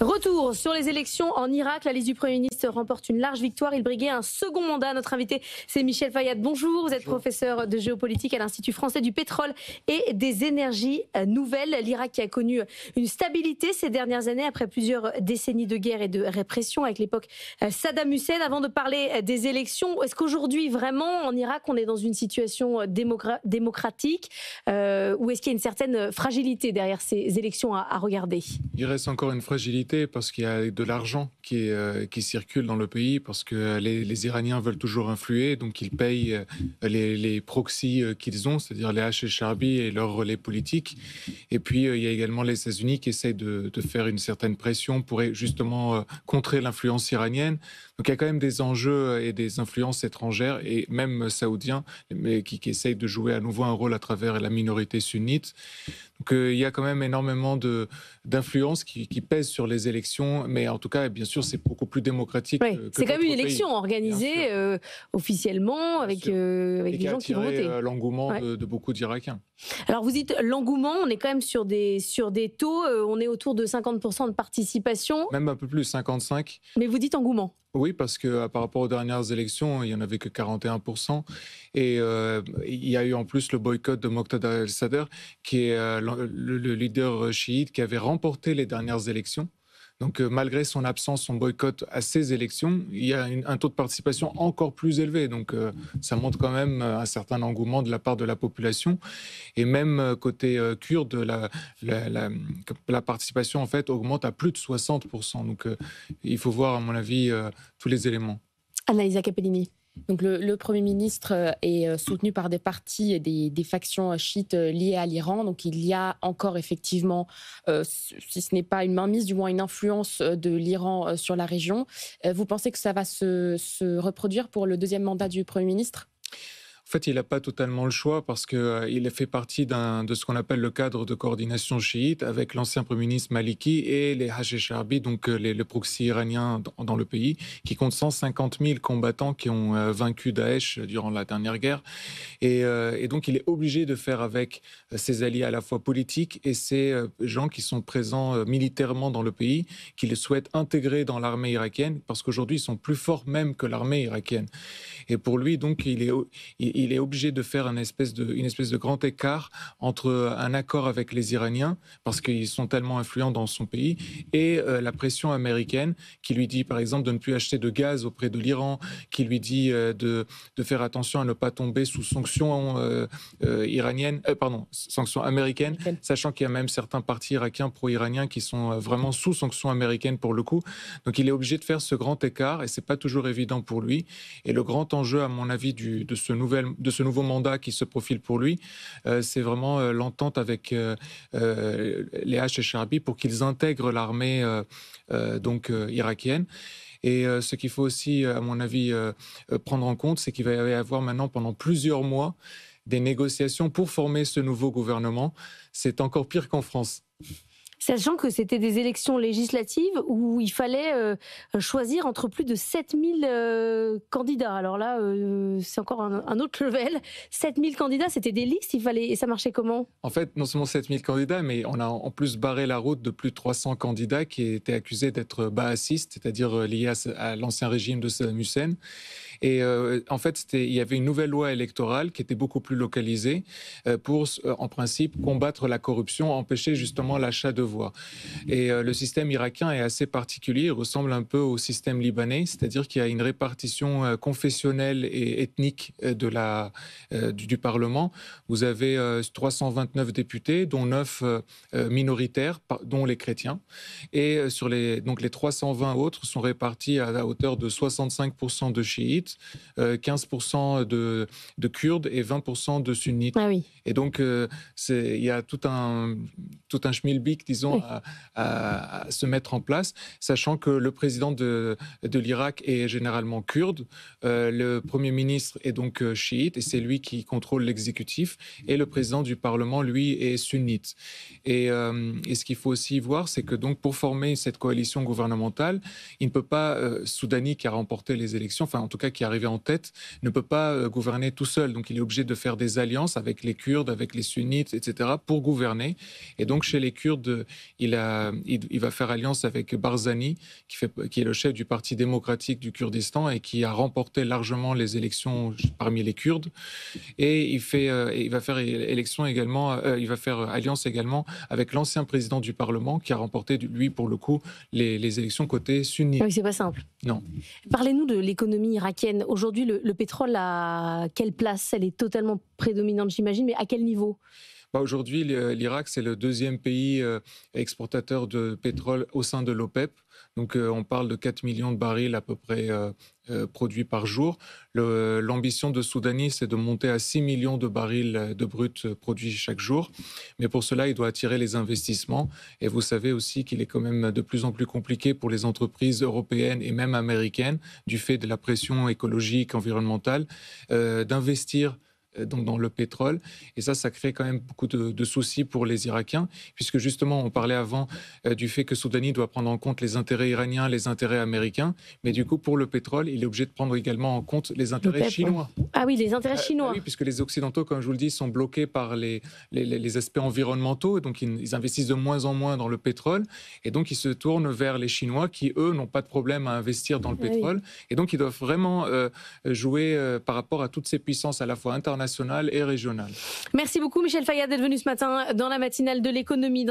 Retour sur les élections en Irak. La liste du Premier ministre remporte une large victoire. Il briguait un second mandat. Notre invité, c'est Michel Fayad. Bonjour, vous êtes professeur de géopolitique à l'Institut français du pétrole et des énergies nouvelles. L'Irak qui a connu une stabilité ces dernières années après plusieurs décennies de guerre et de répression avec l'époque Saddam Hussein. Avant de parler des élections, est-ce qu'aujourd'hui vraiment en Irak on est dans une situation démocratique ou est-ce qu'il y a une certaine fragilité derrière ces élections à regarder? Il reste encore une fragilité parce qu'il y a de l'argent qui circule dans le pays, parce que les Iraniens veulent toujours influer, donc ils payent les proxys qu'ils ont, c'est-à-dire les H et Charbi et leurs relais politiques. Et puis il y a également les États-Unis qui essayent de faire une certaine pression pour justement contrer l'influence iranienne. Donc il y a quand même des enjeux et des influences étrangères et même saoudiens qui essayent de jouer à nouveau un rôle à travers la minorité sunnite. Donc il y a quand même énormément d'influences qui pèsent sur les élections, mais en tout cas, bien sûr, c'est beaucoup plus démocratique. Oui, c'est quand même une élection organisée officiellement avec les gens qui vont voter. L'engouement de beaucoup d'Irakiens. Alors vous dites l'engouement, on est quand même sur des taux, on est autour de 50% de participation. Même un peu plus, 55%. Mais vous dites engouement. Oui, parce que par rapport aux dernières élections, il n'y en avait que 41%. Et il y a eu en plus le boycott de Moqtada al-Sadr, qui est le leader chiite qui avait remporté les dernières élections. Donc malgré son absence, son boycott à ces élections, il y a un taux de participation encore plus élevé. Donc ça montre quand même un certain engouement de la part de la population. Et même côté kurde, la participation en fait augmente à plus de 60%. Donc il faut voir à mon avis tous les éléments. Anaïsa Capellini. Donc le Premier ministre est soutenu par des partis et des factions chiites liées à l'Iran. Donc il y a encore effectivement, si ce n'est pas une mainmise, du moins une influence de l'Iran sur la région. Vous pensez que ça va se reproduire pour le deuxième mandat du Premier ministre ? En fait, il n'a pas totalement le choix parce qu'il fait partie de ce qu'on appelle le cadre de coordination chiite avec l'ancien Premier ministre Maliki et les Hachis Charbi, donc le proxy iranien dans le pays, qui compte 150 000 combattants qui ont vaincu Daesh durant la dernière guerre. Et donc, il est obligé de faire avec ses alliés à la fois politiques et ces gens qui sont présents militairement dans le pays, qui les souhaitent intégrer dans l'armée irakienne parce qu'aujourd'hui, ils sont plus forts même que l'armée irakienne. Et pour lui, donc, il est obligé de faire une espèce de grand écart entre un accord avec les Iraniens, parce qu'ils sont tellement influents dans son pays, et la pression américaine qui lui dit, par exemple, de ne plus acheter de gaz auprès de l'Iran, qui lui dit de faire attention à ne pas tomber sous sanctions sanctions américaines, sachant qu'il y a même certains partis irakiens pro-iraniens qui sont vraiment sous sanctions américaines pour le coup. Donc il est obligé de faire ce grand écart, et c'est pas toujours évident pour lui. Et le grand enjeu, à mon avis, de ce nouveau mandat qui se profile pour lui, c'est vraiment l'entente avec les H et Charbi pour qu'ils intègrent l'armée irakienne. Et ce qu'il faut aussi, à mon avis, prendre en compte, c'est qu'il va y avoir maintenant pendant plusieurs mois des négociations pour former ce nouveau gouvernement. C'est encore pire qu'en France. Sachant que c'était des élections législatives où il fallait choisir entre plus de 7000 candidats. Alors là, c'est encore un autre level. 7000 candidats, c'était des listes, et ça marchait comment ? En fait, non seulement 7000 candidats, mais on a en plus barré la route de plus de 300 candidats qui étaient accusés d'être baasistes, c'est-à-dire liés à l'ancien régime de Saddam Hussein. Et en fait, il y avait une nouvelle loi électorale qui était beaucoup plus localisée pour, en principe, combattre la corruption, empêcher justement l'achat de voix. Et le système irakien est assez particulier, il ressemble un peu au système libanais, c'est-à-dire qu'il y a une répartition confessionnelle et ethnique du Parlement. Vous avez 329 députés, dont 9 minoritaires, dont les chrétiens. Et donc les 320 autres sont répartis à la hauteur de 65% de chiites, 15% de Kurdes et 20% de sunnites. Ah oui. Et donc, il y a tout un schmilblick, disons, à se mettre en place, sachant que le président de l'Irak est généralement kurde, le Premier ministre est donc chiite, et c'est lui qui contrôle l'exécutif, et le président du Parlement, lui, est sunnite. Et ce qu'il faut aussi voir, c'est que donc, pour former cette coalition gouvernementale, il ne peut pas, Soudani, qui a remporté les élections, enfin en tout cas qui est arrivé en tête, ne peut pas gouverner tout seul. Donc il est obligé de faire des alliances avec les Kurdes, avec les sunnites, etc., pour gouverner. Et donc chez les Kurdes, Kurde, il va faire alliance avec Barzani, qui est le chef du Parti démocratique du Kurdistan et qui a remporté largement les élections parmi les Kurdes. Et il va faire alliance également avec l'ancien président du Parlement qui a remporté, lui, pour le coup, les élections côté sunnite. Oui, c'est pas simple. Non. Parlez-nous de l'économie irakienne. Aujourd'hui, le pétrole a quelle place? Elle est totalement prédominante, j'imagine, mais à quel niveau? Aujourd'hui, l'Irak, c'est le deuxième pays exportateur de pétrole au sein de l'OPEP. Donc, on parle de 4 millions de barils à peu près produits par jour. L'ambition de Soudani, c'est de monter à 6 millions de barils de brut produits chaque jour. Mais pour cela, il doit attirer les investissements. Et vous savez aussi qu'il est quand même de plus en plus compliqué pour les entreprises européennes et même américaines, du fait de la pression écologique, environnementale, d'investir donc dans le pétrole. Et ça crée quand même beaucoup de soucis pour les Irakiens, puisque justement, on parlait avant du fait que Soudani doit prendre en compte les intérêts iraniens, les intérêts américains, mais du coup, pour le pétrole, il est obligé de prendre également en compte les intérêts chinois. Ah oui, les intérêts chinois. Oui, puisque les Occidentaux, comme je vous le dis, sont bloqués par les aspects environnementaux, et donc ils investissent de moins en moins dans le pétrole, et donc ils se tournent vers les Chinois qui, eux, n'ont pas de problème à investir dans le pétrole, et donc ils doivent vraiment jouer par rapport à toutes ces puissances à la fois internationales et régionales. Merci beaucoup Michel Fayad d'être venu ce matin dans la matinale de l'économie.